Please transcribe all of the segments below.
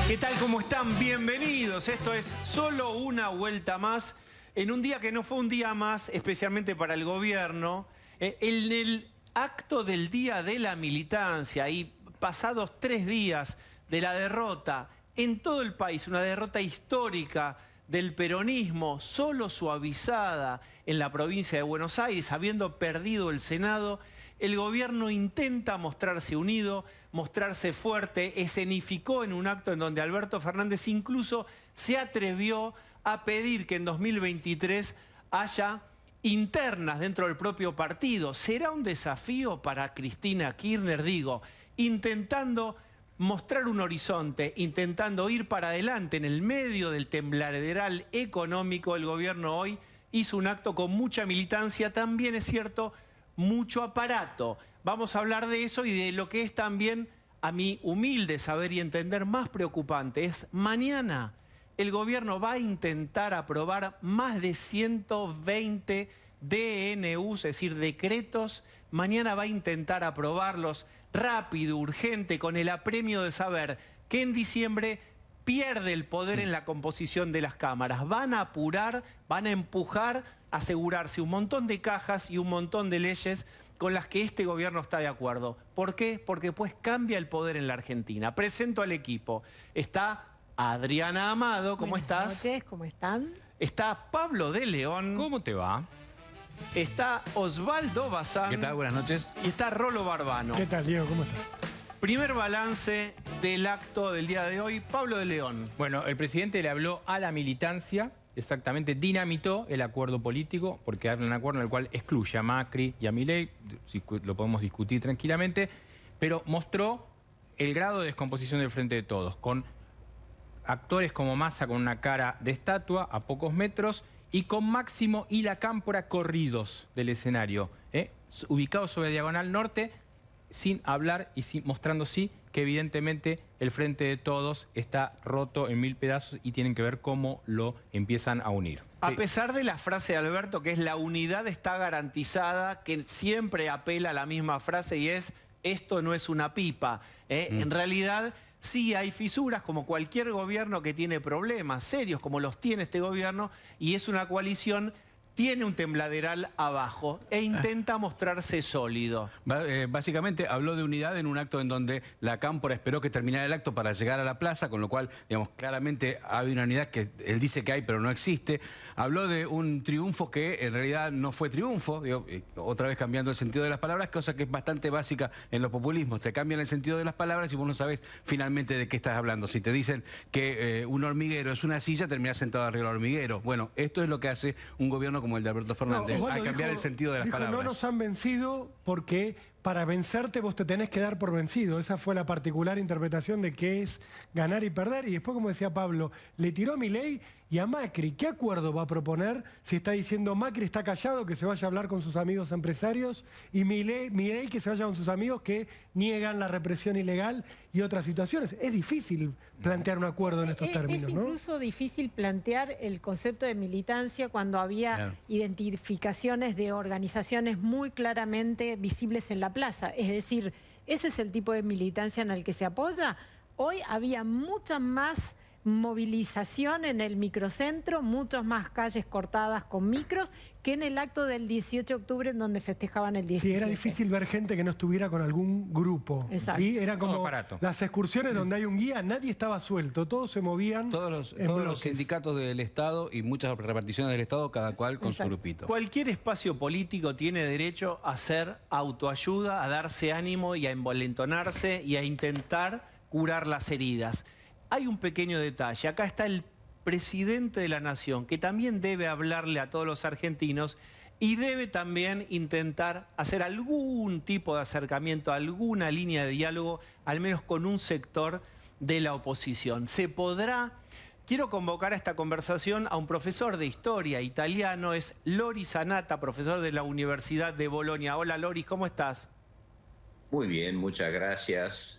¿Qué tal? ¿Cómo están? Bienvenidos. Esto es Solo una vuelta más, en un día que no fue un día más, especialmente para el gobierno. En el acto del Día de la Militancia, y pasados 3 días de la derrota en todo el país, una derrota histórica del peronismo, solo suavizada en la provincia de Buenos Aires, habiendo perdido el Senado, el gobierno intenta mostrarse unido, mostrarse fuerte, escenificó en un acto en donde Alberto Fernández incluso se atrevió a pedir que en 2023 haya internas dentro del propio partido. ¿Será un desafío para Cristina Kirchner? Digo, intentando mostrar un horizonte, intentando ir para adelante en el medio del tembladeral económico. El gobierno hoy hizo un acto con mucha militancia, también es cierto, mucho aparato. Vamos a hablar de eso y de lo que es también, a mi humilde saber y entender, más preocupante. Es mañana el gobierno va a intentar aprobar más de 120 DNUs, es decir, decretos. Mañana va a intentar aprobarlos rápido, urgente, con el apremio de saber que en diciembre pierde el poder en la composición de las cámaras. Van a apurar, van a empujar, asegurarse un montón de cajas y un montón de leyes con las que este gobierno está de acuerdo. ¿Por qué? Porque pues cambia el poder en la Argentina. Presento al equipo. Está Adriana Amado, ¿cómo estás? Buenas noches, ¿cómo están? Está Pablo de León. ¿Cómo te va? Está Osvaldo Bazán. ¿Qué tal? Buenas noches. Y está Rolo Barbano. ¿Qué tal, Diego? ¿Cómo estás? Primer balance del acto del día de hoy, Pablo de León. Bueno, el presidente le habló a la militancia, exactamente, dinamitó el acuerdo político, porque habla de un acuerdo en el cual excluye a Macri y a Milei, lo podemos discutir tranquilamente, pero mostró el grado de descomposición del Frente de Todos, con actores como Massa con una cara de estatua a pocos metros y con Máximo y la Cámpora corridos del escenario, ubicados sobre Diagonal Norte, sin hablar y mostrando sí que evidentemente el Frente de Todos está roto en 1000 pedazos y tienen que ver cómo lo empiezan a unir. A pesar de la frase de Alberto, que es la unidad está garantizada, que siempre apela a la misma frase y es esto no es una pipa. En realidad sí hay fisuras, como cualquier gobierno que tiene problemas serios, como los tiene este gobierno, y es una coalición. Tiene un tembladeral abajo e intenta mostrarse sólido. Básicamente habló de unidad en un acto en donde la Cámpora esperó que terminara el acto para llegar a la plaza, con lo cual, digamos, claramente hay una unidad que él dice que hay, pero no existe. Habló de un triunfo que en realidad no fue triunfo, digo, otra vez cambiando el sentido de las palabras, cosa que es bastante básica en los populismos. Te cambian el sentido de las palabras y vos no sabés finalmente de qué estás hablando. Si te dicen que un hormiguero es una silla, terminás sentado arriba del hormiguero. Bueno, esto es lo que hace un gobierno como el de Alberto Fernández, a cambiar el sentido de las palabras. No nos han vencido porque para vencerte vos te tenés que dar por vencido. Esa fue la particular interpretación de qué es ganar y perder. Y después, como decía Pablo, le tiró a Milei y a Macri. ¿Qué acuerdo va a proponer si está diciendo Macri está callado, que se vaya a hablar con sus amigos empresarios, y Milei que se vaya con sus amigos que niegan la represión ilegal y otras situaciones? Es difícil plantear un acuerdo en estos términos, ¿no? Es incluso difícil plantear el concepto de militancia cuando había identificaciones de organizaciones muy claramente visibles en la plaza. Es decir, ese es el tipo de militancia en el que se apoya. Hoy había mucha más movilización en el microcentro, muchas más calles cortadas con micros que en el acto del 18 de octubre en donde festejaban el 17. Sí, era difícil ver gente que no estuviera con algún grupo. Exacto. ¿Sí? Era como las excursiones donde hay un guía, nadie estaba suelto, todos se movían. Todos los sindicatos del Estado y muchas reparticiones del Estado, cada cual con su grupito. Cualquier espacio político tiene derecho a hacer autoayuda, a darse ánimo y a envalentonarse y a intentar curar las heridas. Hay un pequeño detalle. Acá está el presidente de la Nación, que también debe hablarle a todos los argentinos y debe también intentar hacer algún tipo de acercamiento, alguna línea de diálogo, al menos con un sector de la oposición. ¿Se podrá? Quiero convocar a esta conversación a un profesor de historia italiano, es Loris Zanata, profesor de la Universidad de Bolonia. Hola Loris, ¿cómo estás? Muy bien, muchas gracias.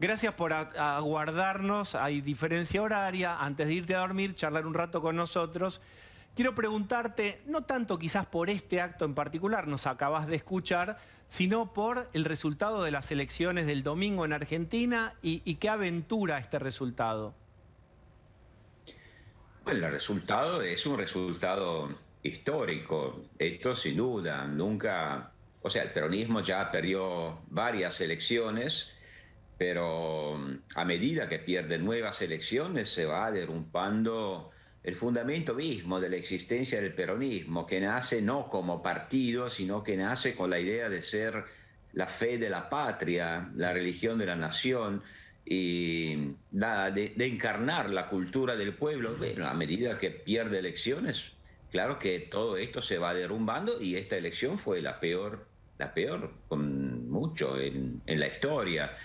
Gracias por aguardarnos, hay diferencia horaria, antes de irte a dormir, charlar un rato con nosotros. quiero preguntarte, no tanto quizás por este acto en particular, nos acabas de escuchar, sino por el resultado de las elecciones del domingo en Argentina y qué aventura este resultado. Bueno, el resultado es un resultado histórico, esto sin duda, nunca, o sea, el peronismo ya perdió varias elecciones, pero a medida que pierde nuevas elecciones se va derrumbando el fundamento mismo de la existencia del peronismo, que nace no como partido, sino que nace con la idea de ser la fe de la patria, la religión de la nación, y de encarnar la cultura del pueblo. Bueno, a medida que pierde elecciones, claro que todo esto se va derrumbando, y esta elección fue la peor con mucho en la historia.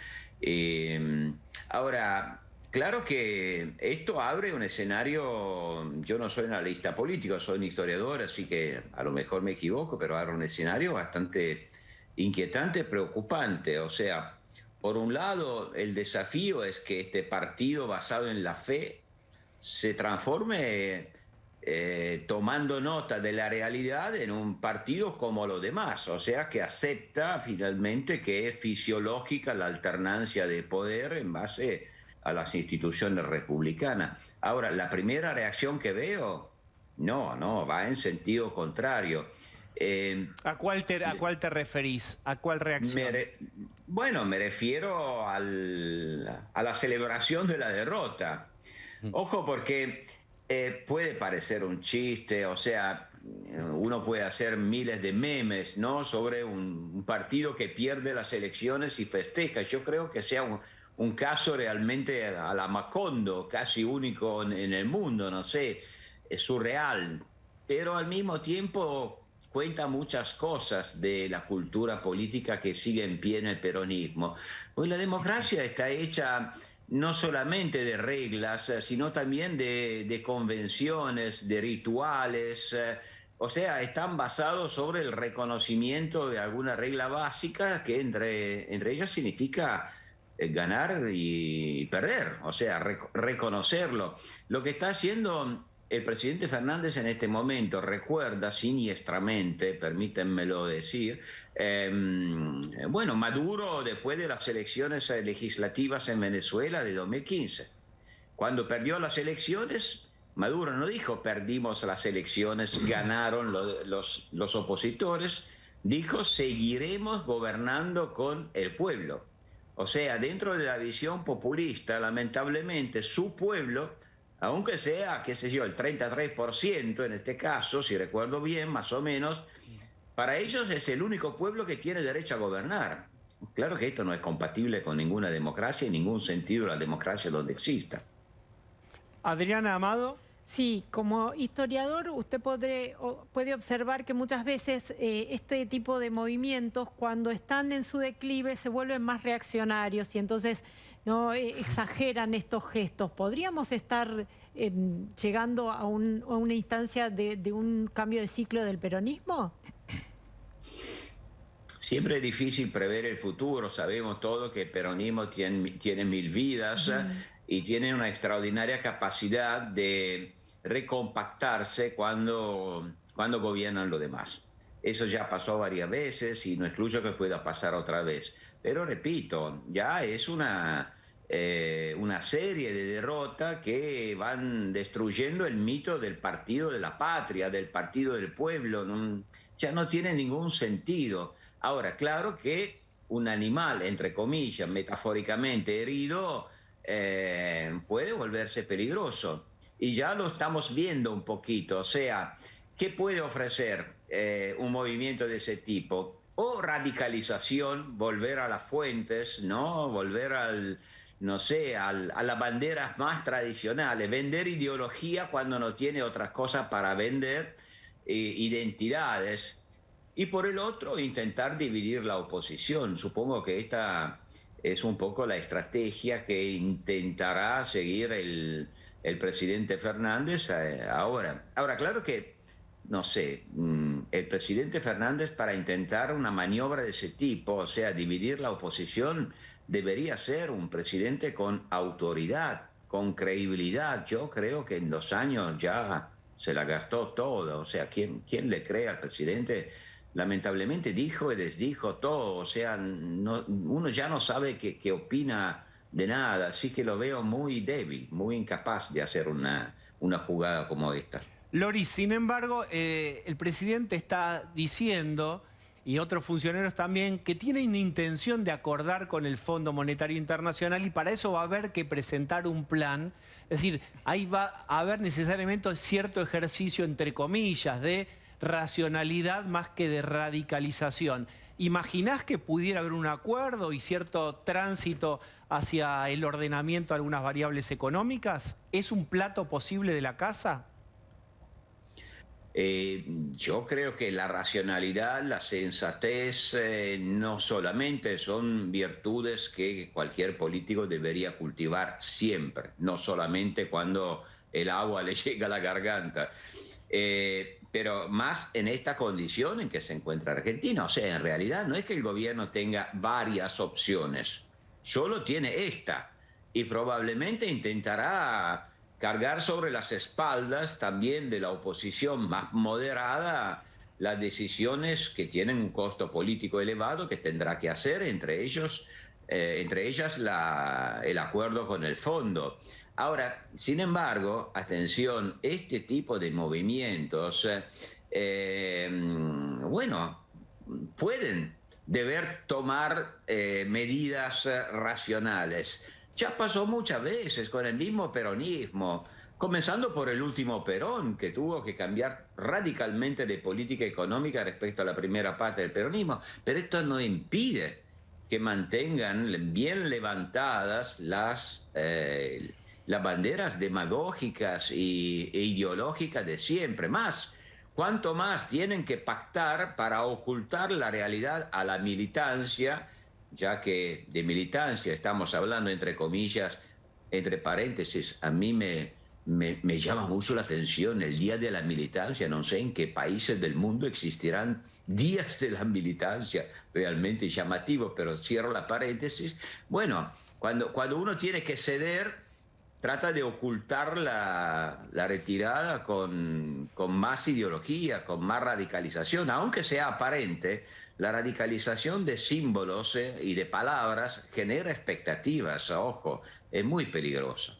Ahora, claro que esto abre un escenario, yo no soy analista político, soy un historiador, así que a lo mejor me equivoco, pero abre un escenario bastante inquietante, preocupante. O sea, por un lado, el desafío es que este partido basado en la fe se transforme tomando nota de la realidad en un partido como los demás, o sea, que acepta finalmente que es fisiológica la alternancia de poder en base a las instituciones republicanas. Ahora, la primera reacción que veo, no, va en sentido contrario. ¿A cuál te referís? ¿A cuál reacción? Bueno, me refiero a la celebración de la derrota. Ojo, porque puede parecer un chiste, o sea, uno puede hacer miles de memes, ¿no?, sobre un partido que pierde las elecciones y festeja. Yo creo que sea un caso realmente a la Macondo, casi único en el mundo, no sé, es surreal, pero al mismo tiempo cuenta muchas cosas de la cultura política que sigue en pie en el peronismo. Pues la democracia está hecha no solamente de reglas, sino también de convenciones, de rituales, o sea, están basados sobre el reconocimiento de alguna regla básica que entre ellas significa ganar y perder, o sea, reconocerlo. Lo que está haciendo el presidente Fernández en este momento recuerda siniestramente, permítanmelo decir, bueno, Maduro después de las elecciones legislativas en Venezuela de 2015. Cuando perdió las elecciones, Maduro no dijo perdimos las elecciones, ganaron los opositores, dijo seguiremos gobernando con el pueblo. O sea, dentro de la visión populista, lamentablemente, su pueblo, aunque sea, qué sé yo, el 33% en este caso, si recuerdo bien, más o menos, para ellos es el único pueblo que tiene derecho a gobernar. Claro que esto no es compatible con ninguna democracia, en ningún sentido la democracia donde exista. Adriana Amado. Sí, como historiador usted puede observar que muchas veces este tipo de movimientos, cuando están en su declive, se vuelven más reaccionarios y entonces no exageran estos gestos. ¿Podríamos estar llegando a una instancia de un cambio de ciclo del peronismo? Siempre es difícil prever el futuro. Sabemos todos que el peronismo tiene 1000 vidas y tiene una extraordinaria capacidad de recompactarse cuando gobiernan los demás. Eso ya pasó varias veces y no excluyo que pueda pasar otra vez. Pero repito, ya es una serie de derrotas que van destruyendo el mito del partido de la patria, del partido del pueblo. Ya no tiene ningún sentido. Ahora, claro que un animal, entre comillas, metafóricamente herido, puede volverse peligroso. Y ya lo estamos viendo un poquito. O sea, ¿qué puede ofrecer un movimiento de ese tipo? O radicalización, volver a las fuentes, ¿no? Volver a las banderas más tradicionales, vender ideología cuando no tiene otras cosas para vender, identidades. Y por el otro, intentar dividir la oposición. Supongo que esta es un poco la estrategia que intentará seguir el presidente Fernández ahora. Ahora, claro que, no sé, el presidente Fernández, para intentar una maniobra de ese tipo, o sea, dividir la oposición, debería ser un presidente con autoridad, con credibilidad. Yo creo que en los años ya se la gastó toda. O sea, ¿quién le cree al presidente? Lamentablemente dijo y desdijo todo. O sea, uno ya no sabe qué opina de nada. Así que lo veo muy débil, muy incapaz de hacer una jugada como esta. Loris, sin embargo, el presidente está diciendo, y otros funcionarios también, que tienen intención de acordar con el Fondo Monetario Internacional y para eso va a haber que presentar un plan. Es decir, ahí va a haber necesariamente cierto ejercicio, entre comillas, de racionalidad más que de radicalización. ¿Imaginás que pudiera haber un acuerdo y cierto tránsito hacia el ordenamiento de algunas variables económicas? ¿Es un plato posible de la casa? Yo creo que la racionalidad, la sensatez, no solamente son virtudes que cualquier político debería cultivar siempre, no solamente cuando el agua le llega a la garganta, pero más en esta condición en que se encuentra Argentina. O sea, en realidad no es que el gobierno tenga varias opciones, solo tiene esta y probablemente intentará cargar sobre las espaldas también de la oposición más moderada las decisiones que tienen un costo político elevado que tendrá que hacer, entre ellas el acuerdo con el fondo. Ahora, sin embargo, atención, este tipo de movimientos, deber tomar medidas racionales. Ya pasó muchas veces con el mismo peronismo, comenzando por el último Perón, que tuvo que cambiar radicalmente de política económica respecto a la primera parte del peronismo, pero esto no impide que mantengan bien levantadas las banderas demagógicas e ideológicas de siempre. Más, cuanto más tienen que pactar para ocultar la realidad a la militancia, ya que de militancia estamos hablando, entre comillas, entre paréntesis, a mí me llama mucho la atención el Día de la Militancia. No sé en qué países del mundo existirán días de la militancia, realmente llamativo, pero cierro la paréntesis. Bueno, cuando uno tiene que ceder, trata de ocultar la retirada con más ideología, con más radicalización, aunque sea aparente. La radicalización de símbolos y de palabras genera expectativas, ojo, es muy peligroso.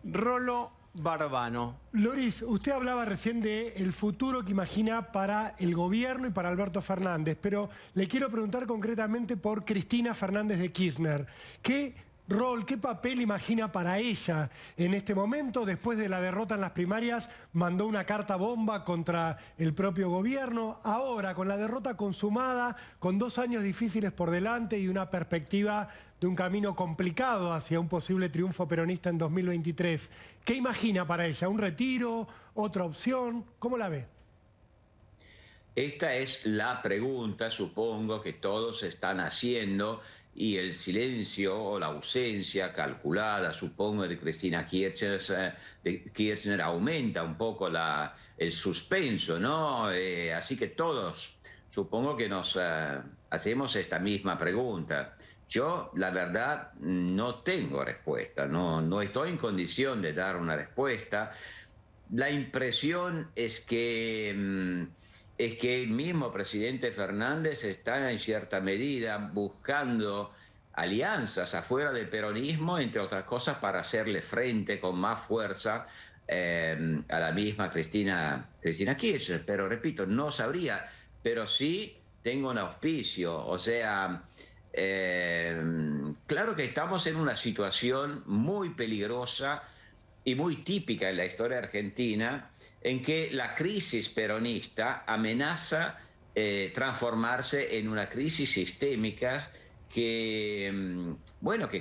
Rolo Barbano. Loris, usted hablaba recién del futuro que imagina para el gobierno y para Alberto Fernández, pero le quiero preguntar concretamente por Cristina Fernández de Kirchner. ¿Qué rol, qué papel imagina para ella en este momento? Después de la derrota en las primarias, mandó una carta bomba contra el propio gobierno. Ahora, con la derrota consumada, con 2 años difíciles por delante y una perspectiva de un camino complicado hacia un posible triunfo peronista en 2023, ¿qué imagina para ella? ¿Un retiro? ¿Otra opción? ¿Cómo la ve? Esta es la pregunta, supongo, que todos están haciendo, y el silencio o la ausencia calculada, supongo, de Cristina Kirchner aumenta un poco el suspenso, ¿no? Así que todos, supongo que nos hacemos esta misma pregunta. Yo, la verdad, no tengo respuesta, no estoy en condición de dar una respuesta. La impresión es que el mismo presidente Fernández está en cierta medida buscando alianzas afuera del peronismo, entre otras cosas, para hacerle frente con más fuerza a la misma Cristina Kirchner. Pero repito, no sabría, pero sí tengo un auspicio. O sea, claro que estamos en una situación muy peligrosa y muy típica en la historia argentina, en que la crisis peronista amenaza transformarse en una crisis sistémica que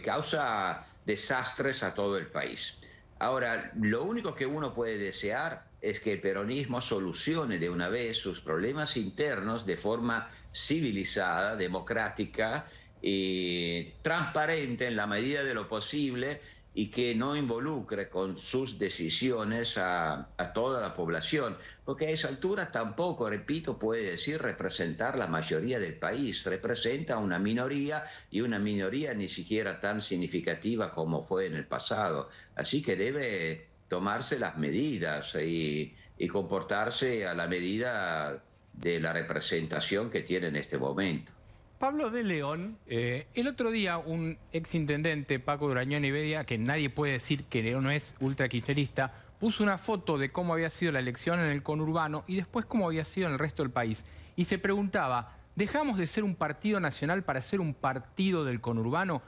causa desastres a todo el país. Ahora, lo único que uno puede desear es que el peronismo solucione de una vez sus problemas internos de forma civilizada, democrática y transparente en la medida de lo posible, y que no involucre con sus decisiones a toda la población, porque a esa altura tampoco, repito, puede decir representar la mayoría del país, representa una minoría, y una minoría ni siquiera tan significativa como fue en el pasado. Así que debe tomarse las medidas y comportarse a la medida de la representación que tiene en este momento. Pablo de León. El otro día un exintendente, Paco Durañón y Bedia, que nadie puede decir que no es ultrakirchnerista, puso una foto de cómo había sido la elección en el conurbano y después cómo había sido en el resto del país. Y se preguntaba, ¿dejamos de ser un partido nacional para ser un partido del conurbano?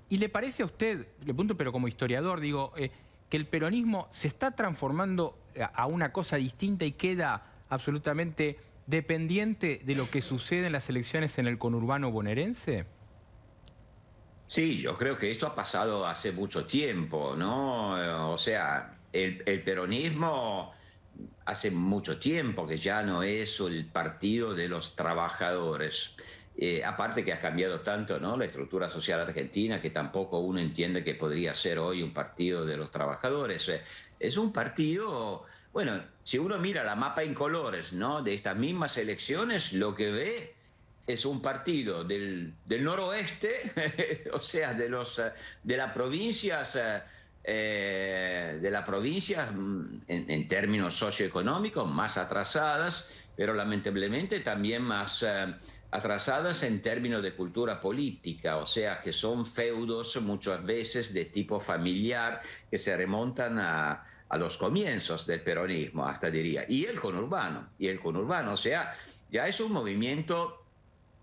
¿Y le parece a usted, le pregunto pero como historiador, digo, que el peronismo se está transformando a una cosa distinta y queda absolutamente dependiente de lo que sucede en las elecciones en el conurbano bonaerense? Sí, yo creo que esto ha pasado hace mucho tiempo, ¿no? O sea, el peronismo hace mucho tiempo que ya no es el partido de los trabajadores. Aparte que ha cambiado tanto, ¿no?, la estructura social argentina, que tampoco uno entiende que podría ser hoy un partido de los trabajadores. Es un partido, bueno, si uno mira la mapa en colores, ¿no?, de estas mismas elecciones, lo que ve es un partido del noroeste, o sea, de las provincias en términos socioeconómicos más atrasadas, pero lamentablemente también más atrasadas en términos de cultura política, o sea, que son feudos muchas veces de tipo familiar que se remontan a los comienzos del peronismo, hasta diría, y el conurbano, o sea, ya es un movimiento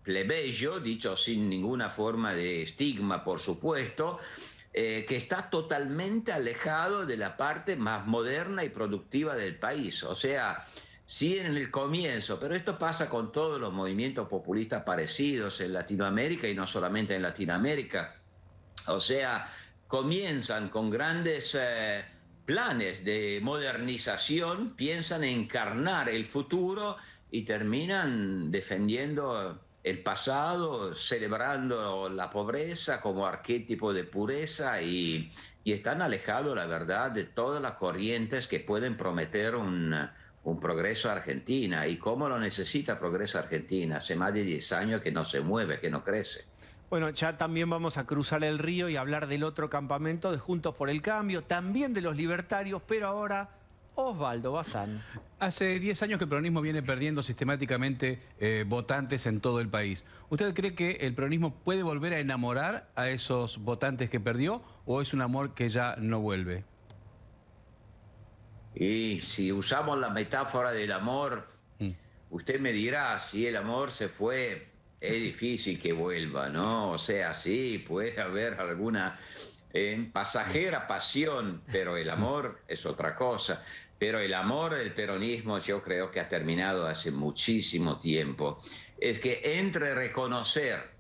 plebeyo, dicho sin ninguna forma de estigma, por supuesto, que está totalmente alejado de la parte más moderna y productiva del país. O sea, sí en el comienzo, pero esto pasa con todos los movimientos populistas parecidos en Latinoamérica y no solamente en Latinoamérica. O sea, comienzan con grandes planes de modernización, piensan encarnar el futuro y terminan defendiendo el pasado, celebrando la pobreza como arquetipo de pureza y están alejados, la verdad, de todas las corrientes que pueden prometer un progreso a Argentina. ¿Y cómo lo necesita progreso a Argentina? Hace más de 10 años que no se mueve, que no crece. Bueno, ya también vamos a cruzar el río y hablar del otro campamento de Juntos por el Cambio, también de los libertarios, pero ahora Osvaldo Bazán. Hace 10 años que el peronismo viene perdiendo sistemáticamente votantes en todo el país. ¿Usted cree que el peronismo puede volver a enamorar a esos votantes que perdió o es un amor que ya no vuelve? Y si usamos la metáfora del amor, usted me dirá, si el amor se fue, es difícil que vuelva, ¿no? O sea, sí, puede haber alguna pasajera pasión, pero el amor es otra cosa. Pero el amor del peronismo yo creo que ha terminado hace muchísimo tiempo. Es que entre reconocer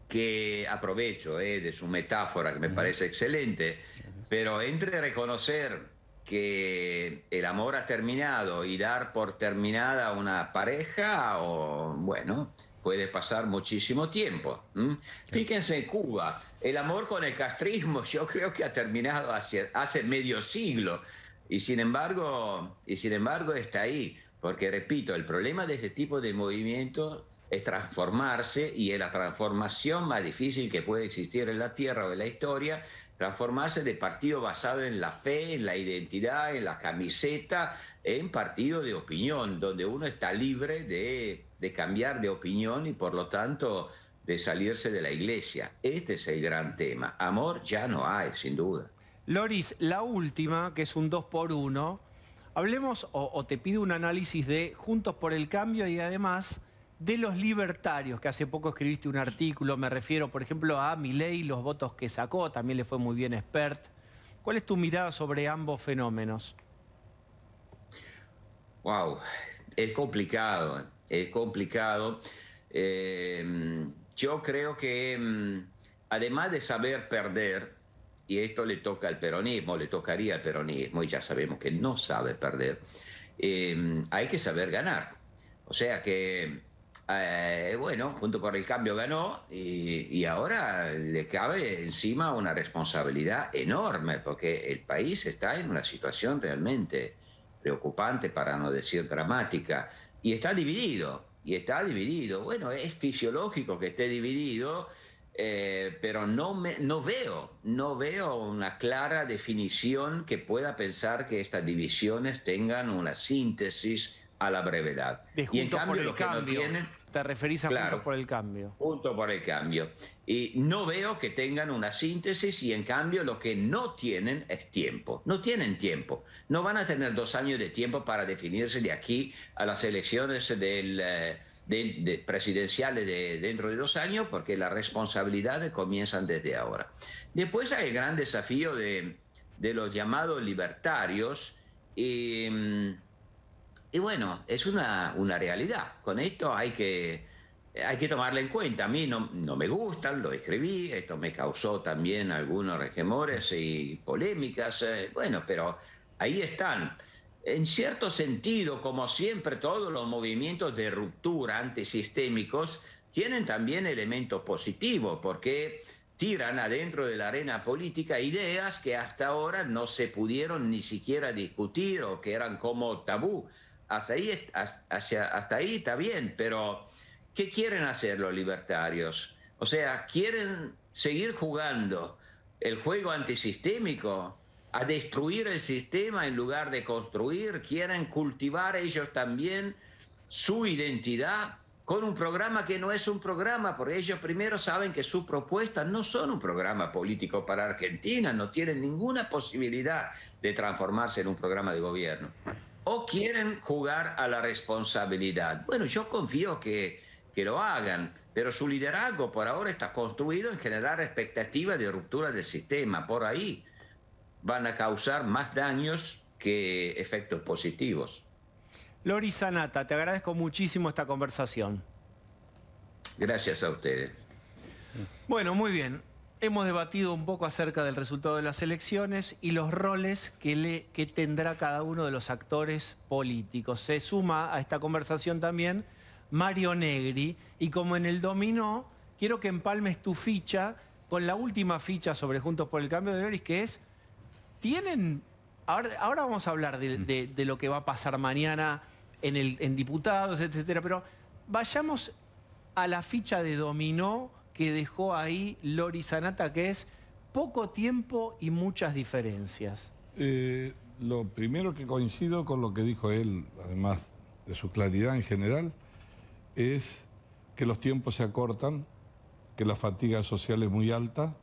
que, aprovecho de su metáfora que me parece excelente, pero entre reconocer que el amor ha terminado y dar por terminada una pareja, o bueno, puede pasar muchísimo tiempo. Fíjense en Cuba, el amor con el castrismo yo creo que ha terminado hace medio siglo y sin embargo está ahí, porque repito, el problema de este tipo de movimientos es transformarse, y es la transformación más difícil que puede existir en la Tierra o en la historia, transformarse de partido basado en la fe, en la identidad, en la camiseta, en partido de opinión, donde uno está libre de cambiar de opinión y por lo tanto de salirse de la iglesia. Este es el gran tema. Amor ya no hay, sin duda. Loris, la última, que es un 2 por 1, hablemos o te pido un análisis de Juntos por el Cambio y además de los libertarios, que hace poco escribiste un artículo, me refiero, por ejemplo, a Milei, los votos que sacó, también le fue muy bien Expert. ¿Cuál es tu mirada sobre ambos fenómenos? Wow, es complicado, es complicado. Yo creo que además de saber perder, y esto le toca al peronismo, le tocaría al peronismo, y ya sabemos que no sabe perder, hay que saber ganar. O sea que, bueno, Juntos por el Cambio ganó y ahora le cabe encima una responsabilidad enorme, porque el país está en una situación realmente preocupante, para no decir dramática, y está dividido. Bueno, es fisiológico que esté dividido, pero no veo una clara definición que pueda pensar que estas divisiones tengan una síntesis a la brevedad. De Y en Juntos por cambio el lo que no Cambio. tienen... Te referís a Claro. Juntos por el Cambio. Juntos por el Cambio. Y no veo que tengan una síntesis y en cambio lo que no tienen es tiempo. No tienen tiempo. No van a tener 2 años de tiempo para definirse de aquí a las elecciones presidenciales dentro de 2 años porque las responsabilidades comienzan desde ahora. Después hay el gran desafío de los llamados libertarios y bueno, es una realidad. Con esto hay que tomarla en cuenta. A mí no me gustan, lo escribí, esto me causó también algunos resquemores y polémicas, bueno, pero ahí están. En cierto sentido, como siempre, todos los movimientos de ruptura antisistémicos tienen también elementos positivos, porque tiran adentro de la arena política ideas que hasta ahora no se pudieron ni siquiera discutir o que eran como tabú. Hasta ahí está bien, pero ¿qué quieren hacer los libertarios? O sea, ¿quieren seguir jugando el juego antisistémico? ¿A destruir el sistema en lugar de construir? ¿Quieren cultivar ellos también su identidad con un programa que no es un programa? Porque ellos primero saben que sus propuestas no son un programa político para Argentina, no tienen ninguna posibilidad de transformarse en un programa de gobierno. ¿O quieren jugar a la responsabilidad? Bueno, yo confío que lo hagan, pero su liderazgo por ahora está construido en generar expectativas de ruptura del sistema. Por ahí van a causar más daños que efectos positivos. Lori Sanata, te agradezco muchísimo esta conversación. Gracias a ustedes. Bueno, muy bien. Hemos debatido un poco acerca del resultado de las elecciones y los roles que tendrá cada uno de los actores políticos. Se suma a esta conversación también Mario Negri, y como en el dominó, quiero que empalmes tu ficha con la última ficha sobre Juntos por el Cambio de Loris, que es, ahora vamos a hablar de lo que va a pasar mañana en diputados, etcétera, pero vayamos a la ficha de dominó que dejó ahí Lori Sanata, que es poco tiempo y muchas diferencias. Lo primero que coincido con lo que dijo él, además de su claridad en general, es que los tiempos se acortan, que la fatiga social es muy alta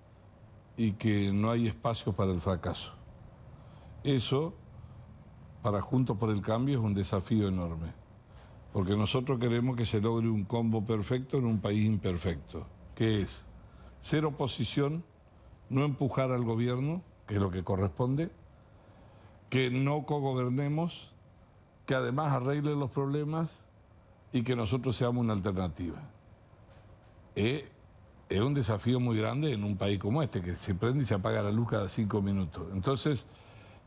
y que no hay espacio para el fracaso. Eso, para Juntos por el Cambio, es un desafío enorme, porque nosotros queremos que se logre un combo perfecto en un país imperfecto, que es ser oposición, no empujar al gobierno, que es lo que corresponde, que no cogobernemos, que además arregle los problemas y que nosotros seamos una alternativa. Es un desafío muy grande en un país como este, que se prende y se apaga la luz cada 5 minutos. Entonces,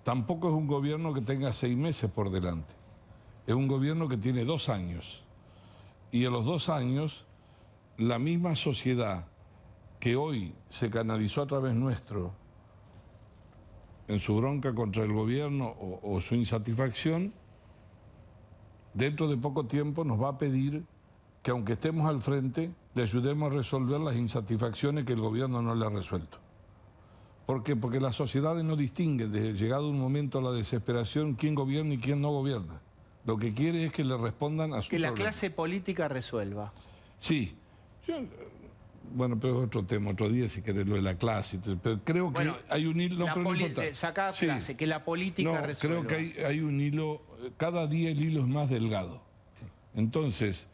tampoco es un gobierno que tenga 6 meses por delante. Es un gobierno que tiene 2 años. Y en los 2 años, la misma sociedad que hoy se canalizó a través nuestro en su bronca contra el gobierno o su insatisfacción, dentro de poco tiempo nos va a pedir que aunque estemos al frente, le ayudemos a resolver las insatisfacciones que el gobierno no le ha resuelto. ¿Por qué? Porque las sociedades no distinguen, desde llegado un momento a la desesperación, quién gobierna y quién no gobierna. Lo que quiere es que le respondan a su problema. Que la clase política resuelva. Sí. Bueno, pero es otro tema, otro día si querés lo de la clase. Pero creo que hay un hilo... Sacá clase, que la política resuelva. Creo que hay un hilo, cada día el hilo es más delgado. Sí. Entonces,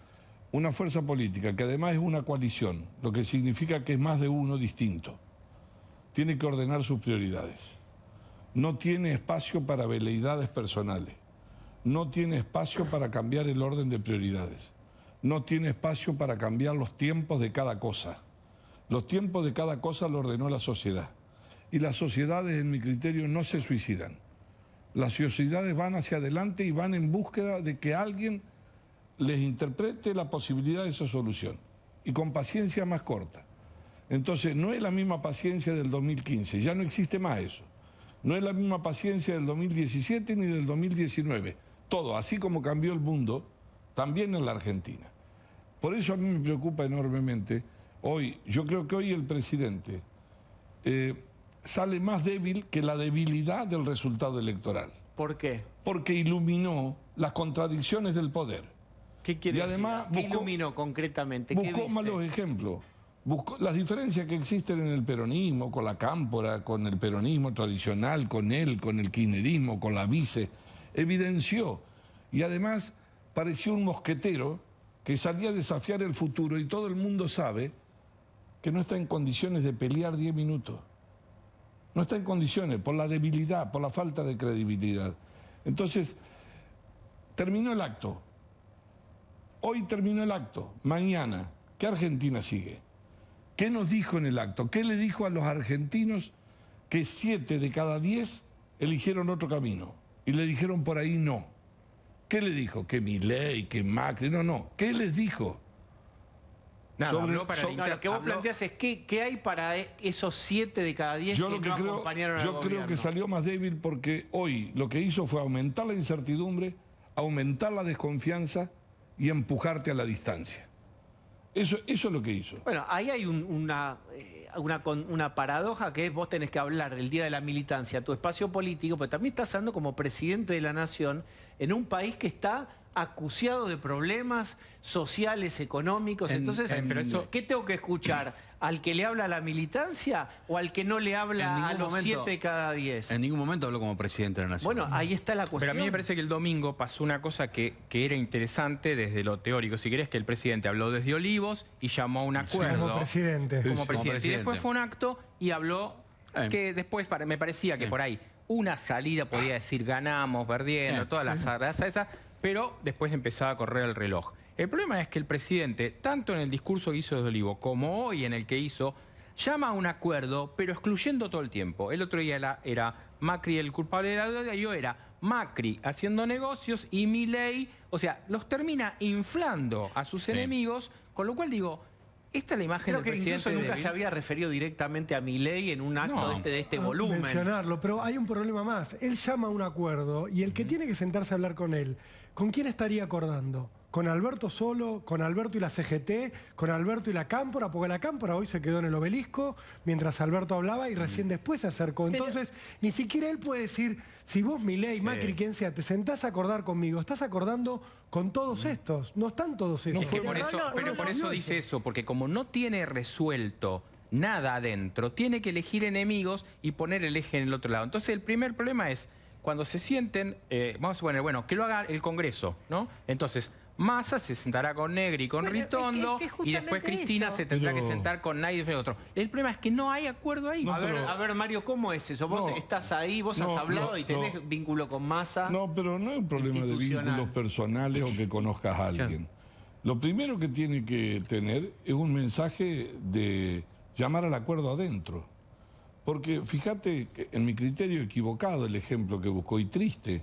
una fuerza política que además es una coalición, lo que significa que es más de uno distinto, tiene que ordenar sus prioridades. No tiene espacio para veleidades personales. No tiene espacio para cambiar el orden de prioridades. No tiene espacio para cambiar los tiempos de cada cosa. Los tiempos de cada cosa lo ordenó la sociedad. Y las sociedades, en mi criterio, no se suicidan. Las sociedades van hacia adelante y van en búsqueda de que alguien les interprete la posibilidad de esa solución. Y con paciencia más corta. Entonces, no es la misma paciencia del 2015, ya no existe más eso. No es la misma paciencia del 2017 ni del 2019. Todo, así como cambió el mundo, también en la Argentina. Por eso a mí me preocupa enormemente Yo creo que hoy el presidente sale más débil que la debilidad del resultado electoral. ¿Por qué? Porque iluminó las contradicciones del poder. ¿Qué quiere Y además decir? ¿Qué iluminó concretamente? ¿Qué Buscó viste? malos ejemplos. Buscó las diferencias que existen en el peronismo, con la cámpora, con el peronismo tradicional, con él, con el kirchnerismo, con la vice. Evidenció. Y además pareció un mosquetero que salía a desafiar el futuro y todo el mundo sabe que no está en condiciones de pelear 10 minutos. No está en condiciones por la debilidad, por la falta de credibilidad. Entonces, terminó el acto. Hoy terminó el acto. Mañana, ¿qué Argentina sigue? ¿Qué nos dijo en el acto? ¿Qué le dijo a los argentinos que 7 de cada 10 eligieron otro camino? Y le dijeron por ahí no. ¿Qué le dijo? Que Milei, que Macri, no. ¿Qué les dijo? Nada, habló para el Lo que vos planteás es ¿qué hay para esos 7 de cada 10 que no acompañaron al Yo creo gobierno? que salió más débil porque hoy lo que hizo fue aumentar la incertidumbre, aumentar la desconfianza y empujarte a la distancia. Eso es lo que hizo. Bueno, ahí hay una paradoja que es vos tenés que hablar del Día de la Militancia, tu espacio político, pero también estás hablando como presidente de la Nación en un país que está acuciado de problemas sociales, económicos. Entonces, ¿qué tengo que escuchar? ¿Al que le habla a la militancia o al que no le habla a los 7 de cada 10? En ningún momento habló como presidente de la Nación. Bueno, ahí está la cuestión. Pero a mí me parece que el domingo pasó una cosa que era interesante desde lo teórico. Si querés, que el presidente habló desde Olivos y llamó a un acuerdo. Como presidente. Como presidente. Y después fue un acto y habló que después me parecía que por ahí una salida podía decir ganamos, perdiendo, todas las arras esas, pero después empezaba a correr el reloj. El problema es que el presidente, tanto en el discurso que hizo desde Olivos como hoy en el que hizo, llama a un acuerdo, pero excluyendo todo el tiempo. El otro día era Macri el culpable de la deuda y hoy era Macri haciendo negocios y Milei, o sea, los termina inflando a sus enemigos, con lo cual digo, esta es la imagen Creo del que incluso presidente. nunca se había referido directamente a Milei en un acto de este volumen. Mencionarlo, pero hay un problema más. Él llama a un acuerdo y el que tiene que sentarse a hablar con él, ¿con quién estaría acordando? ¿Con Alberto solo? ¿Con Alberto y la CGT? ¿Con Alberto y la Cámpora? Porque la Cámpora hoy se quedó en el Obelisco mientras Alberto hablaba y recién después se acercó. Entonces, ni siquiera él puede decir, si vos, Milei, Macri, quien sea, te sentás a acordar conmigo, estás acordando con todos estos. No están todos estos. Es que por eso dice eso, porque como no tiene resuelto nada adentro, tiene que elegir enemigos y poner el eje en el otro lado. Entonces el primer problema es, cuando se sienten, vamos a poner, bueno, que lo haga el Congreso, ¿no? Entonces, Massa se sentará con Negri y con Ritondo, y después Cristina se tendrá que sentar con nadie y otro. El problema es que no hay acuerdo ahí. A ver, Mario, ¿cómo es eso? Vos estás ahí, vos has hablado y tenés vínculo con Massa. No, pero no es un problema de vínculos personales o que conozcas a alguien. Lo primero que tiene que tener es un mensaje de llamar al acuerdo adentro. Porque fíjate que en mi criterio equivocado el ejemplo que buscó y triste.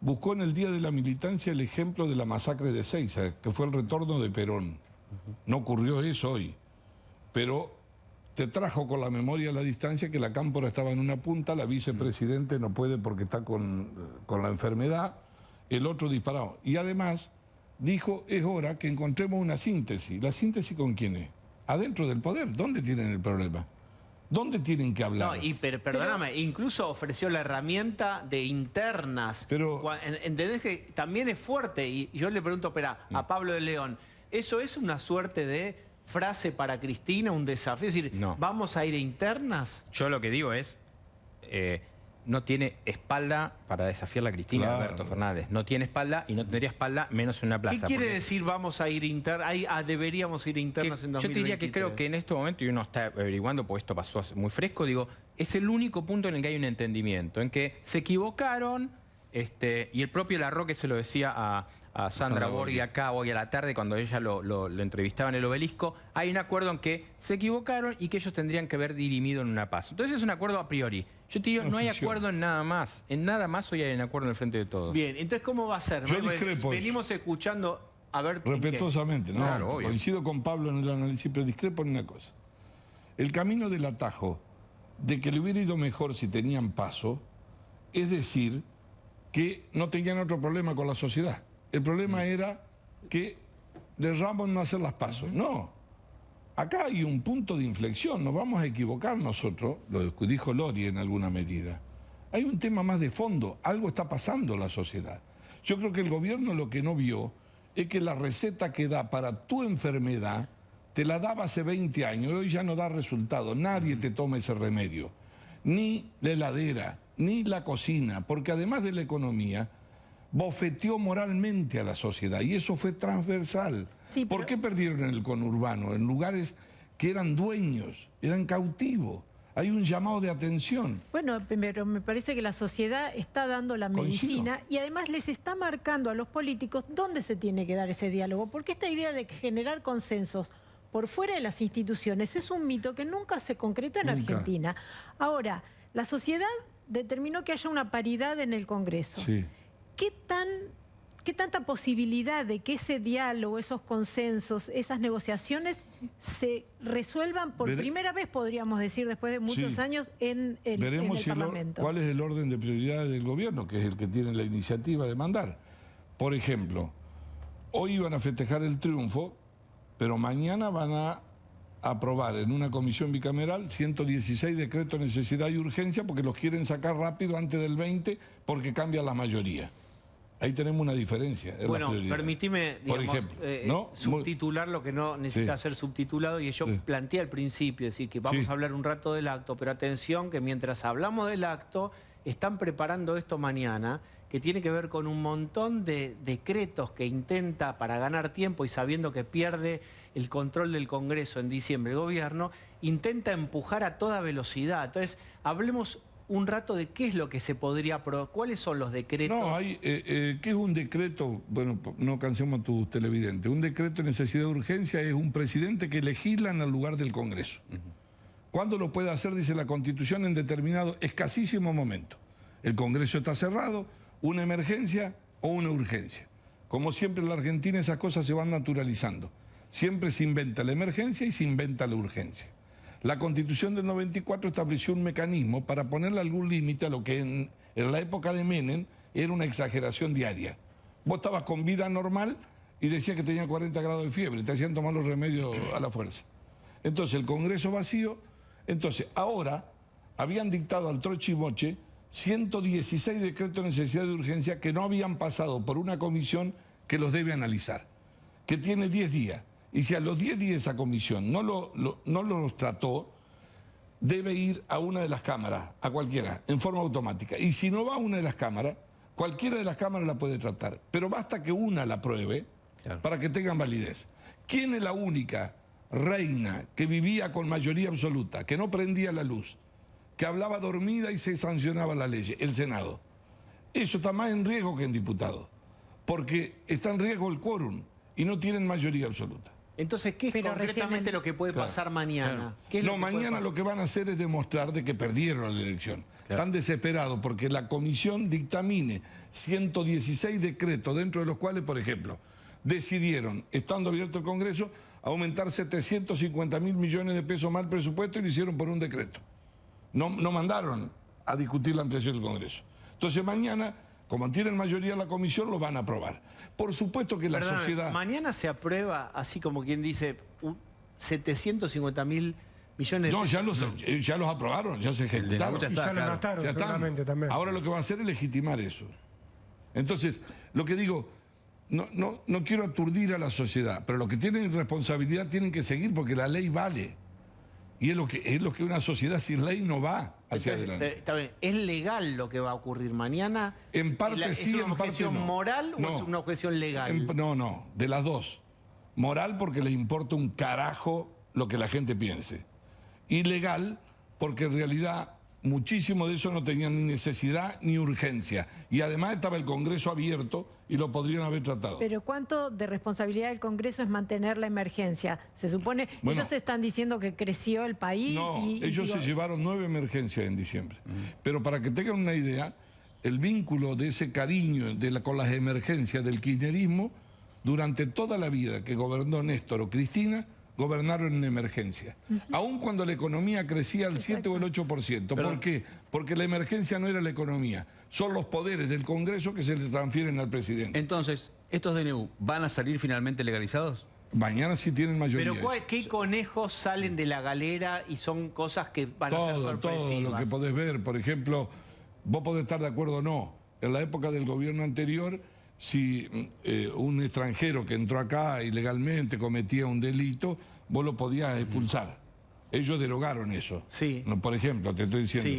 Buscó en el Día de la Militancia el ejemplo de la masacre de Ezeiza, que fue el retorno de Perón. No ocurrió eso hoy, pero te trajo con la memoria a la distancia que la Cámpora estaba en una punta, la vicepresidente no puede porque está con la enfermedad, el otro disparado. Y además dijo, es hora que encontremos una síntesis. ¿La síntesis con quién es? Adentro del poder. ¿Dónde tienen el problema? ¿Dónde tienen que hablar? No, perdóname, incluso ofreció la herramienta de internas. Pero ¿entendés que también es fuerte? Y yo le pregunto, a Pablo de León, ¿eso es una suerte de frase para Cristina, un desafío? Es decir, ¿vamos a ir a internas? Yo lo que digo es, no tiene espalda para desafiar a Cristina, claro. Alberto Fernández. No tiene espalda y no tendría espalda menos en una plaza. ¿Qué quiere decir vamos a ir internas? Deberíamos ir internas en 2023. Yo te diría que creo que en este momento, y uno está averiguando, porque esto pasó muy fresco, digo, es el único punto en el que hay un entendimiento, en que se equivocaron, y el propio Larroque se lo decía a Sandra Borghi acá hoy a la tarde, cuando ella lo entrevistaba en el Obelisco, hay un acuerdo en que se equivocaron y que ellos tendrían que haber dirimido en una paz. Entonces es un acuerdo a priori. Yo te digo, no hay acuerdo en nada más. En nada más hoy hay un acuerdo en el frente de todos. Bien, entonces ¿cómo va a ser? Yo discrepo. Venimos escuchando, a ver... Respetuosamente, no, claro, coincido con Pablo en el análisis, pero discrepo en una cosa. El camino del atajo, de que le hubiera ido mejor si tenían paso, es decir, que no tenían otro problema con la sociedad. El problema era que de Ramos no hacer las pasos. No. acá hay un punto de inflexión, nos vamos a equivocar nosotros, lo dijo Lori en alguna medida. Hay un tema más de fondo, algo está pasando en la sociedad. Yo creo que el gobierno lo que no vio es que la receta que da para tu enfermedad te la daba hace 20 años, hoy ya no da resultado, nadie te toma ese remedio, ni la heladera, ni la cocina, porque además de la economía, bofeteó moralmente a la sociedad y eso fue transversal. Sí, pero... ¿Por qué perdieron en el conurbano? En lugares que eran dueños, eran cautivos. Hay un llamado de atención. Bueno, pero me parece que la sociedad está dando la medicina Coincido. y además les está marcando a los políticos dónde se tiene que dar ese diálogo, porque esta idea de generar consensos por fuera de las instituciones es un mito que nunca se concretó en Argentina. Ahora, la sociedad determinó que haya una paridad en el Congreso. Sí. ¿Qué tanta posibilidad de que ese diálogo, esos consensos, esas negociaciones se resuelvan por primera vez, podríamos decir, después de muchos años en el Parlamento? Cuál es el orden de prioridades del gobierno, que es el que tiene la iniciativa de mandar. Por ejemplo, hoy iban a festejar el triunfo, pero mañana van a aprobar en una comisión bicameral 116 decretos de necesidad y urgencia porque los quieren sacar rápido antes del 20 porque cambia la mayoría. Ahí tenemos una diferencia. Bueno, permitime, digamos, por ejemplo, ¿no? subtitular lo que no necesita ser subtitulado, y yo planteé al principio, es decir, que vamos a hablar un rato del acto, pero atención que mientras hablamos del acto, están preparando esto mañana, que tiene que ver con un montón de decretos que intenta, para ganar tiempo y sabiendo que pierde el control del Congreso en diciembre, el gobierno, intenta empujar a toda velocidad. Entonces, hablemos un rato de qué es lo que se podría aprobar, cuáles son los decretos. No, ¿qué es un decreto? Bueno, no cansemos a tus televidentes. Un decreto de necesidad de urgencia es un presidente que legisla en el lugar del Congreso. ¿Cuándo lo puede hacer? Dice la Constitución, en determinado escasísimo momento. El Congreso está cerrado, una emergencia o una urgencia. Como siempre en la Argentina esas cosas se van naturalizando. Siempre se inventa la emergencia y se inventa la urgencia. La Constitución del 94 estableció un mecanismo para ponerle algún límite a lo que en la época de Menem era una exageración diaria. Vos estabas con vida normal y decías que tenía 40 grados de fiebre, te hacían tomar los remedios a la fuerza. Entonces el Congreso vacío, entonces ahora habían dictado al trochimoche 116 decretos de necesidad de urgencia que no habían pasado por una comisión que los debe analizar, que tiene 10 días. Y si a los 10 días esa comisión no los trató, debe ir a una de las cámaras, a cualquiera, en forma automática. Y si no va a una de las cámaras, cualquiera de las cámaras la puede tratar. Pero basta que una la pruebe para que tengan validez. ¿Quién es la única reina que vivía con mayoría absoluta, que no prendía la luz, que hablaba dormida y se sancionaba la ley? El Senado. Eso está más en riesgo que en diputados, porque está en riesgo el quórum y no tienen mayoría absoluta. Entonces, ¿qué es concretamente lo que puede pasar mañana? ¿Qué es mañana lo que van a hacer es demostrar de que perdieron la elección. Están desesperados porque la comisión dictamine 116 decretos, dentro de los cuales, por ejemplo, decidieron, estando abierto el Congreso, aumentar 750.000 millones de pesos más el presupuesto y lo hicieron por un decreto. No mandaron a discutir la ampliación del Congreso. Entonces mañana, como tienen mayoría en la comisión, lo van a aprobar. Por supuesto que la sociedad... Mañana se aprueba, así como quien dice, 750.000 millones de pesos. No, ya los aprobaron, ya se ejecutaron. Y ya lo gastaron, seguramente también. Ahora lo que va a hacer es legitimar eso. Entonces, lo que digo, no quiero aturdir a la sociedad, pero los que tienen responsabilidad tienen que seguir porque la ley vale. Y es lo que una sociedad sin ley no va hacia adelante. Está bien. ¿Es legal lo que va a ocurrir mañana? En parte sí, en parte no. ¿Es una objeción moral o es una objeción legal? No, de las dos. Moral porque les importa un carajo lo que la gente piense. Y legal porque en realidad muchísimo de eso no tenían ni necesidad ni urgencia. Y además estaba el Congreso abierto y lo podrían haber tratado. Pero ¿cuánto de responsabilidad del Congreso es mantener la emergencia? Se supone, ellos están diciendo que creció el país. No, ellos se llevaron 9 emergencias en diciembre. Pero para que tengan una idea, el vínculo de ese cariño con las emergencias del kirchnerismo, durante toda la vida que gobernó Néstor o Cristina, gobernaron en emergencia. Aun cuando la economía crecía al 7 o el 8%. ¿Por qué? Porque la emergencia no era la economía. Son los poderes del Congreso que se le transfieren al presidente. Entonces, ¿estos DNU van a salir finalmente legalizados? Mañana sí tienen mayoría. Pero ¿qué conejos salen de la galera y son cosas que van a ser sorpresivas? Todo lo que podés ver. Por ejemplo, vos podés estar de acuerdo o no. En la época del gobierno anterior, si un extranjero que entró acá ilegalmente cometía un delito, vos lo podías expulsar. Ellos derogaron eso. Sí. No, por ejemplo, te estoy diciendo.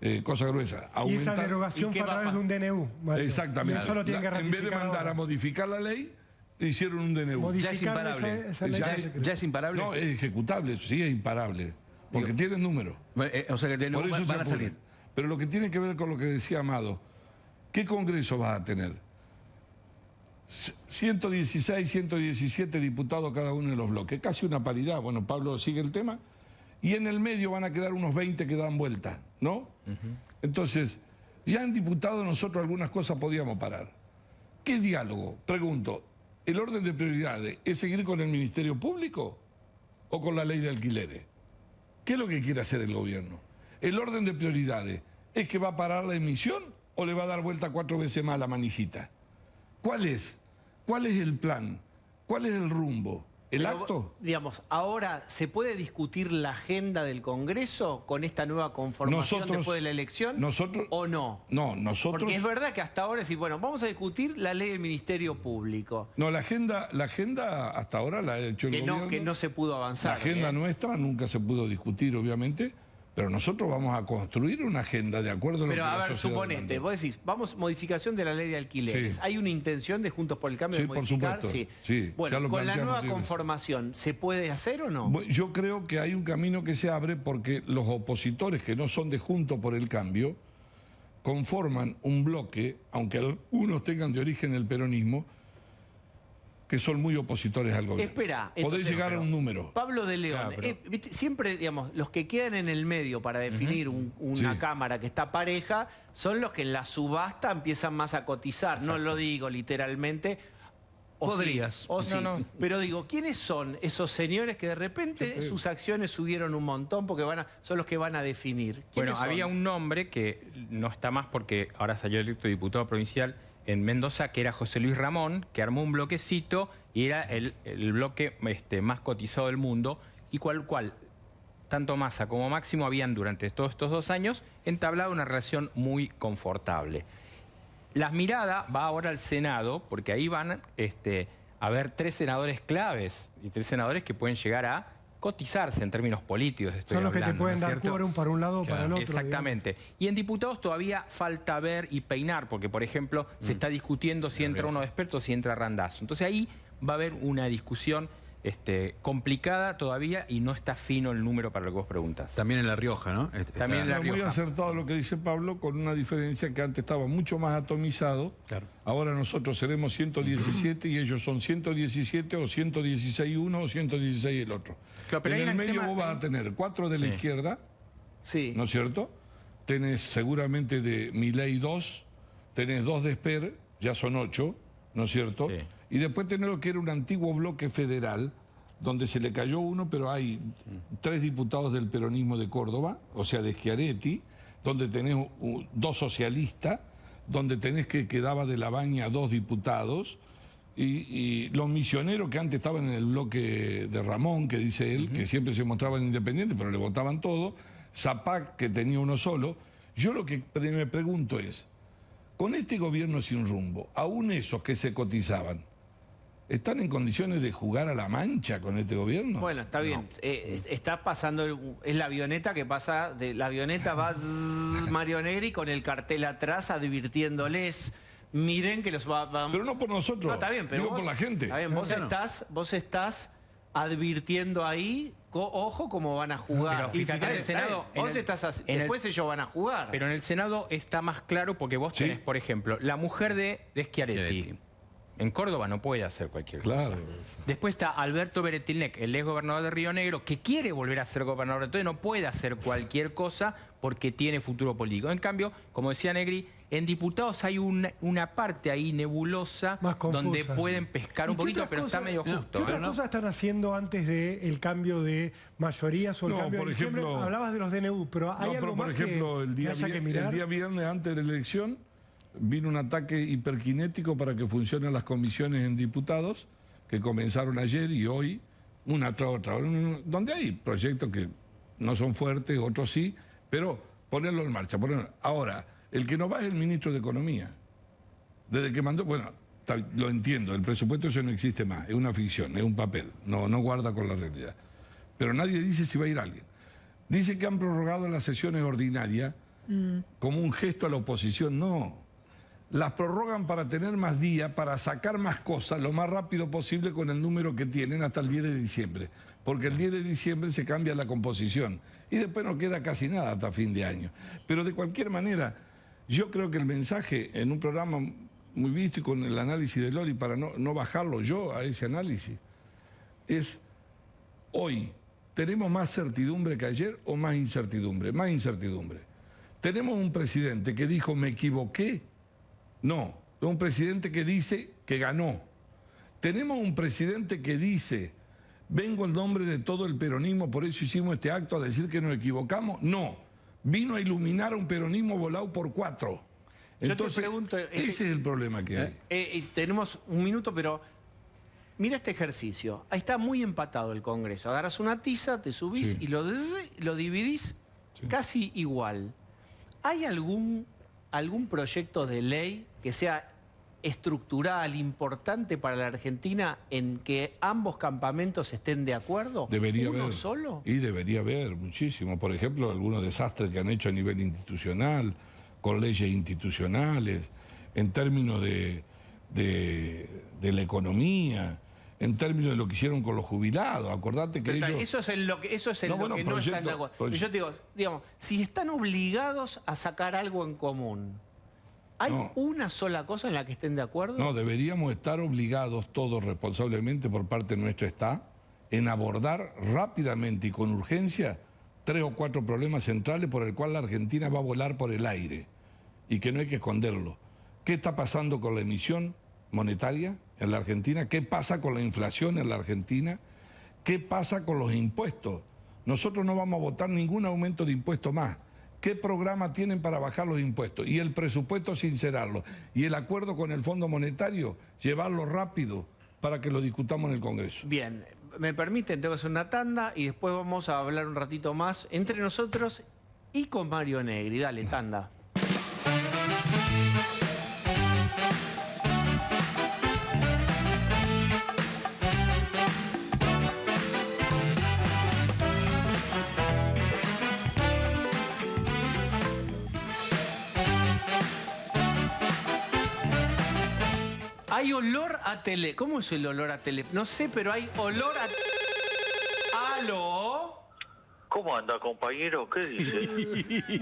Sí. Cosa gruesa. Y esa derogación fue a través de un DNU. Mario. Exactamente. Y eso lo tienen que en vez de ratificar mandar ahora. a modificar la ley, hicieron un DNU. Ya es Modificar imparable. esa ley secreta. Ya es imparable. No, es ejecutable, sí es imparable. Porque tienen número. O sea que de Por nuevo eso van a se salir. apuran. Pero lo que tiene que ver con lo que decía Amado, ¿qué congreso vas a tener? 116, 117 diputados cada uno de los bloques, casi una paridad. Bueno, Pablo sigue el tema. Y en el medio van a quedar unos 20 que dan vuelta, ¿no? Entonces, ya en diputados nosotros algunas cosas podíamos parar. ¿Qué diálogo? Pregunto, ¿el orden de prioridades es seguir con el Ministerio Público o con la ley de alquileres? ¿Qué es lo que quiere hacer el gobierno? ¿El orden de prioridades es que va a parar la emisión o le va a dar vuelta 4 veces más a la manijita? ¿Cuál es? ¿Cuál es el plan? ¿Cuál es el rumbo? ¿El acto? Digamos, ahora, ¿se puede discutir la agenda del Congreso con esta nueva conformación después de la elección? ¿O no? No, nosotros... Porque es verdad que hasta ahora sí, bueno, vamos a discutir la ley del Ministerio Público. No, la agenda hasta ahora la ha hecho el gobierno. Que no se pudo avanzar. La agenda nuestra nunca se pudo discutir, obviamente, pero nosotros vamos a construir una agenda de acuerdo a lo que la sociedad suponete, demanda. vos decís, modificación de la ley de alquileres. Sí. ¿Hay una intención de Juntos por el Cambio de Sí, por modificar? supuesto. Sí, bueno, ya lo con la planteamos nueva varias veces. conformación, ¿se puede hacer o no? Yo creo que hay un camino que se abre porque los opositores que no son de Juntos por el Cambio conforman un bloque, aunque algunos tengan de origen el peronismo, que son muy opositores al gobierno. Espera. Podés llegar a un número. Pablo de León, Claro, pero- ¿viste? Siempre, digamos, los que quedan en el medio para definir una Sí. cámara que está pareja son los que en la subasta empiezan más a cotizar. No lo digo literalmente. O Podrías. Sí, o sí. No. Pero digo, ¿quiénes son esos señores que de repente sus acciones subieron un montón porque son los que van a definir? Bueno, ¿Quiénes son? había un nombre que no está más porque ahora salió electo diputado provincial en Mendoza, que era José Luis Ramón, que armó un bloquecito y era el bloque más cotizado del mundo, y cual tanto Massa como Máximo habían durante todos estos 2 años entablado una relación muy confortable. La mirada va ahora al Senado, porque ahí van a haber 3 senadores claves y 3 senadores que pueden llegar a cotizarse en términos políticos. Son los que te pueden dar ¿cierto? quórum para un lado o para el otro. Exactamente. Y en diputados todavía falta ver y peinar, porque, por ejemplo, se está discutiendo si entra uno de expertos, si entra Randazzo. Entonces ahí va a haber una discusión complicada todavía y no está fino el número para lo que vos preguntas. También en La Rioja, ¿no? También en La Muy Rioja. acertado lo que dice Pablo, con una diferencia que antes estaba mucho más atomizado. Claro. Ahora nosotros seremos 117 y ellos son 117 o 116 uno o 116 el otro. Claro, pero en hay el un medio tema- vos vas a tener 4 de la izquierda, Sí. ¿no es cierto? Tenés seguramente de Milei 2, tenés 2 de Esper, ya son 8, ¿no es cierto? Sí. Y después tenés lo que era un antiguo bloque federal, donde se le cayó uno, pero hay 3 diputados del peronismo de Córdoba, o sea, de Schiaretti, donde tenés 2 socialistas, donde tenés que quedaba de la Baña 2 diputados, y los misioneros que antes estaban en el bloque de Ramón, que dice él, que siempre se mostraban independientes, pero le votaban todo, Zapac, que tenía uno solo. Yo lo que me pregunto es, con este gobierno sin rumbo, aún esos que se cotizaban, ¿están en condiciones de jugar a la mancha con este gobierno? Bueno, está bien. Está pasando, es la avioneta que pasa, la avioneta va Mario Negri con el cartel atrás advirtiéndoles, miren que los van... Pero no por nosotros, No, está bien, pero digo vos, por la gente. Está bien, vos estás advirtiendo ahí, ojo cómo van a jugar. Pero fíjate, en el Está bien, Senado, vos estás después ellos van a jugar. Pero en el Senado está más claro porque vos Sí. tenés, por ejemplo, la mujer de Schiaretti. Schiaretti. En Córdoba no puede hacer cualquier Claro. cosa. Después está Alberto Beretilnec, el ex gobernador de Río Negro, que quiere volver a ser gobernador, entonces no puede hacer cualquier cosa porque tiene futuro político. En cambio, como decía Negri, en diputados hay una parte ahí nebulosa Más confusa. donde pueden pescar ¿Y un qué poquito, otras pero está cosas- medio ¿Qué justo. otras cosas están haciendo antes del cambio de mayorías o el No, cambio por de diciembre? ejemplo- Hablabas de los DNU, pero ¿hay No, algo pero por más ejemplo, que haya que mirar? el día viernes antes de la elección vino un ataque hiperkinético para que funcionen las comisiones en diputados, que comenzaron ayer y hoy, una tras otra, donde hay proyectos que no son fuertes, otros sí, pero ponerlo en marcha. Ahora, el que no va es el ministro de Economía. Desde que mandó, bueno, lo entiendo, el presupuesto eso no existe más, es una ficción, es un papel, no guarda con la realidad. Pero nadie dice si va a ir alguien. Dice que han prorrogado las sesiones ordinarias como un gesto a la oposición. No, las prorrogan para tener más días, para sacar más cosas lo más rápido posible con el número que tienen hasta el 10 de diciembre. Porque el 10 de diciembre se cambia la composición y después no queda casi nada hasta fin de año. Pero de cualquier manera, yo creo que el mensaje en un programa muy visto y con el análisis de Lori, para no bajarlo yo a ese análisis, es hoy, ¿tenemos más certidumbre que ayer o más incertidumbre? Más incertidumbre. ¿Tenemos un presidente que dijo me equivoqué? No, es un presidente que dice que ganó. ¿Tenemos un presidente que dice vengo en nombre de todo el peronismo, por eso hicimos este acto a decir que nos equivocamos? No, vino a iluminar a un peronismo volado por 4. Entonces, yo te pregunto, ese es el problema que hay. Tenemos un minuto, pero mira este ejercicio. Ahí está muy empatado el Congreso. Agarras una tiza, te subís y lo dividís casi igual. ¿Hay algún proyecto de ley que sea estructural, importante para la Argentina en que ambos campamentos estén de acuerdo? Debería ¿Uno haber. solo? Y debería haber muchísimo. Por ejemplo, algunos desastres que han hecho a nivel institucional, con leyes institucionales, en términos de la economía, en términos de lo que hicieron con los jubilados. Acordate que ellos... Eso es en lo que no están de acuerdo. Yo te digo, digamos, si están obligados a sacar algo en común, ¿hay una sola cosa en la que estén de acuerdo? No, deberíamos estar obligados todos responsablemente por parte nuestra en abordar rápidamente y con urgencia 3 o 4 problemas centrales por el cual la Argentina va a volar por el aire y que no hay que esconderlo. ¿Qué está pasando con la emisión monetaria en la Argentina? ¿Qué pasa con la inflación en la Argentina? ¿Qué pasa con los impuestos? Nosotros no vamos a votar ningún aumento de impuestos más. ¿Qué programa tienen para bajar los impuestos? Y el presupuesto sincerarlo. Y el acuerdo con el Fondo Monetario, llevarlo rápido para que lo discutamos en el Congreso. Bien, me permiten, tengo que hacer una tanda y después vamos a hablar un ratito más entre nosotros y con Mario Negri. Dale, tanda. Hay olor a tele. ¿Cómo es el olor a tele? No sé, pero hay olor a... ¿Aló? ¿Cómo anda, compañero? ¿Qué dice?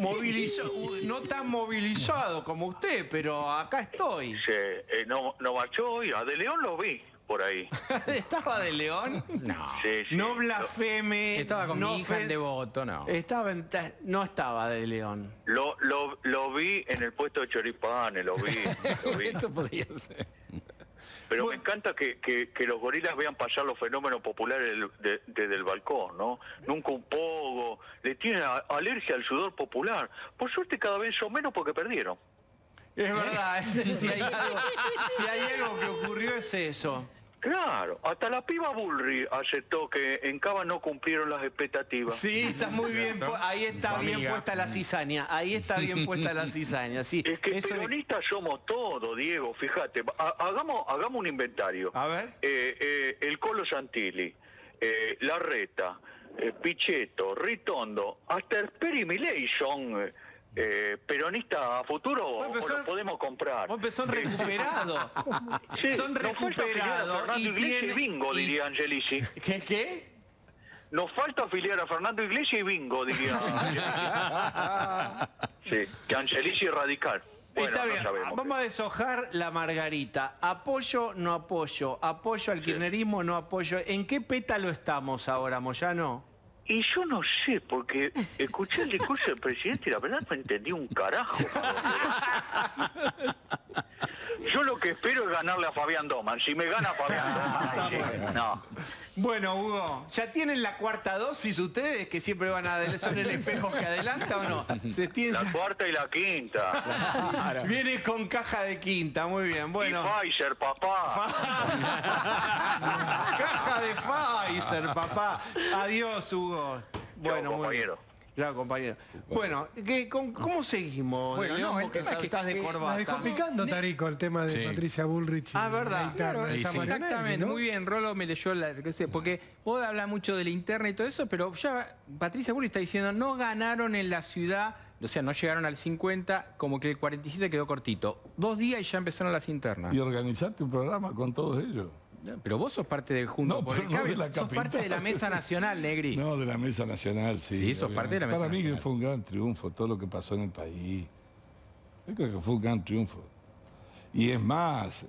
No tan movilizado como usted, pero acá estoy. Sí, no marchó hoy. A De León lo vi por ahí. ¿Estaba De León? No. Sí. No blasfeme. Estaba con mi hija en Devoto, no. No estaba De León. Lo vi en el puesto de choripanes, lo vi. Esto podría ser. Pero me encanta que los gorilas vean pasar los fenómenos populares desde el balcón, ¿no? Nunca un pogo, le tienen alergia al sudor popular. Por suerte cada vez son menos porque perdieron. Es verdad, si hay algo que ocurrió es eso. Claro, hasta la piba Bullrich aceptó que en Cava no cumplieron las expectativas. Sí, está muy bien, ahí está bien puesta la cizaña, sí. Es que peronistas somos todos, Diego, fíjate, hagamos un inventario. A ver. El Colo Santilli, Larreta, Pichetto, Ritondo, hasta el Peri Milei son... peronistas a futuro o lo podemos comprar. Son recuperados. Sí, son recuperados. Fernando Iglesias y bingo, diría Angelici. ¿Qué? Nos falta afiliar a Fernando Iglesias y bingo, diría Angelici. Sí, que Angelici es radical. Bueno, está bien, no sabemos vamos a deshojar la margarita. Apoyo, no apoyo. Apoyo al kirchnerismo, no apoyo. ¿En qué pétalo estamos ahora, Moyano? Y yo no sé, porque escuché el discurso del presidente y la verdad no entendí un carajo. Yo lo que espero es ganarle a Fabián Doman. Si me gana Fabián Doman, ahí sí. No. Bueno, Hugo, ¿ya tienen la cuarta dosis ustedes que siempre van a son el espejo que adelanta o no? La cuarta y la quinta. Viene con caja de quinta, muy bien. Bueno. Y Pfizer, papá. Caja de Pfizer, papá. Adiós, Hugo. Bueno, compañero. Ya, compañero. Bueno, ¿cómo seguimos? Bueno, no, el porque tema es que estás de La corbata. dejó picando, Tarico, el tema de Sí. Patricia Bullrich. ¿Verdad? Claro, Sí, sí. exactamente, ¿no? muy bien, Rolo me leyó porque vos hablas mucho de la interna y todo eso, pero ya Patricia Bullrich está diciendo, no ganaron en la ciudad, o sea, no llegaron al 50, como que el 47 quedó cortito. 2 días y ya empezaron las internas. Y organizaste un programa con todos ellos. Pero vos sos parte de Juntos No, por pero el no Cambio, de la sos capital. parte de la mesa nacional, Negri. No, de la Mesa Nacional, sí. Sí, sos parte de la Mesa Para mí Nacional. que fue un gran triunfo todo lo que pasó en el país. Yo creo que fue un gran triunfo. Y es más,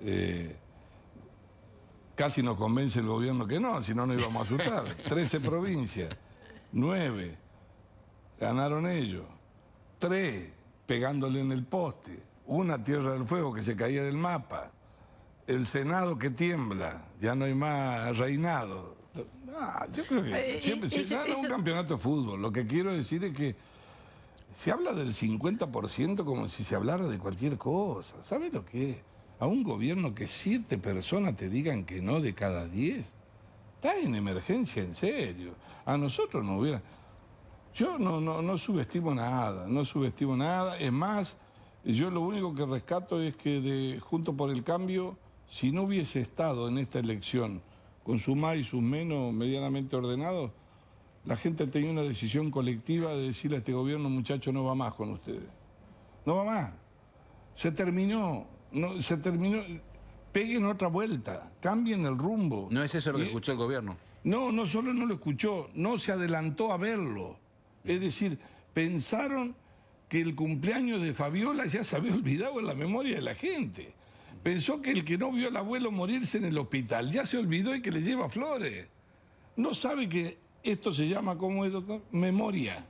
casi nos convence el gobierno que no, si no, no íbamos a asustar. 13 provincias, 9 ganaron ellos, 3 pegándole en el poste, 1 Tierra del Fuego que se caía del mapa, el Senado que tiembla, ya no hay más reinado. Yo creo que siempre no es un campeonato de fútbol. Lo que quiero decir es que se habla del 50% como si se hablara de cualquier cosa. ¿Sabes lo que es? A un gobierno que 7 personas te digan que no de cada 10. Está en emergencia, en serio. A nosotros no hubiera... Yo no subestimo nada, no subestimo nada. Es más, yo lo único que rescato es que de Juntos por el Cambio, si no hubiese estado en esta elección con sus más y sus menos medianamente ordenados, la gente tenía una decisión colectiva de decirle a este gobierno, muchacho, no va más con ustedes. No va más. Se terminó. Peguen otra vuelta, cambien el rumbo. No es eso lo que escuchó el gobierno. No solo no lo escuchó, no se adelantó a verlo. Es decir, pensaron que el cumpleaños de Fabiola ya se había olvidado en la memoria de la gente. Pensó que el que no vio al abuelo morirse en el hospital ya se olvidó y que le lleva flores. No sabe que esto se llama, ¿cómo es, doctor? Memoria.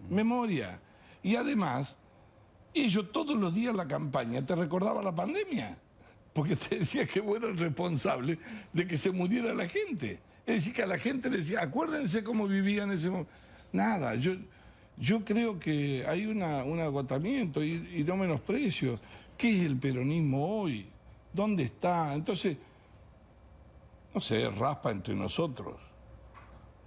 Memoria. Y además, ellos todos los días en la campaña te recordaba la pandemia, porque te decía que vos eras el responsable de que se muriera la gente. Es decir, que a la gente le decía, acuérdense cómo vivían en ese momento. Nada, yo creo que hay un agotamiento y no menosprecio. ¿Qué es el peronismo hoy? ¿Dónde está? Entonces, no sé, raspa entre nosotros.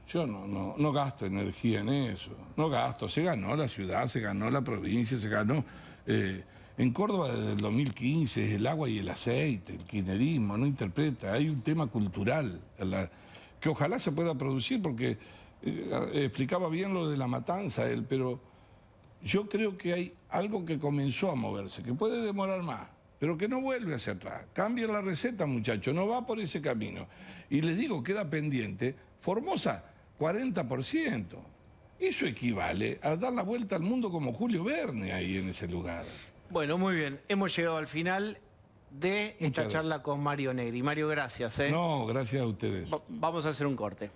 Yo no gasto energía en eso. No gasto. Se ganó la ciudad, se ganó la provincia, se ganó... en Córdoba desde el 2015 es el agua y el aceite, el kirchnerismo, no interpreta. Hay un tema cultural que ojalá se pueda producir porque explicaba bien lo de la matanza él, pero yo creo que hay algo que comenzó a moverse, que puede demorar más, pero que no vuelve hacia atrás. Cambia la receta, muchachos, no va por ese camino. Y les digo, queda pendiente, Formosa, 40%. Eso equivale a dar la vuelta al mundo como Julio Verne ahí en ese lugar. Bueno, muy bien. Hemos llegado al final de esta Muchas charla con Mario Negri. Mario, gracias. No, gracias a ustedes. Vamos a hacer un corte.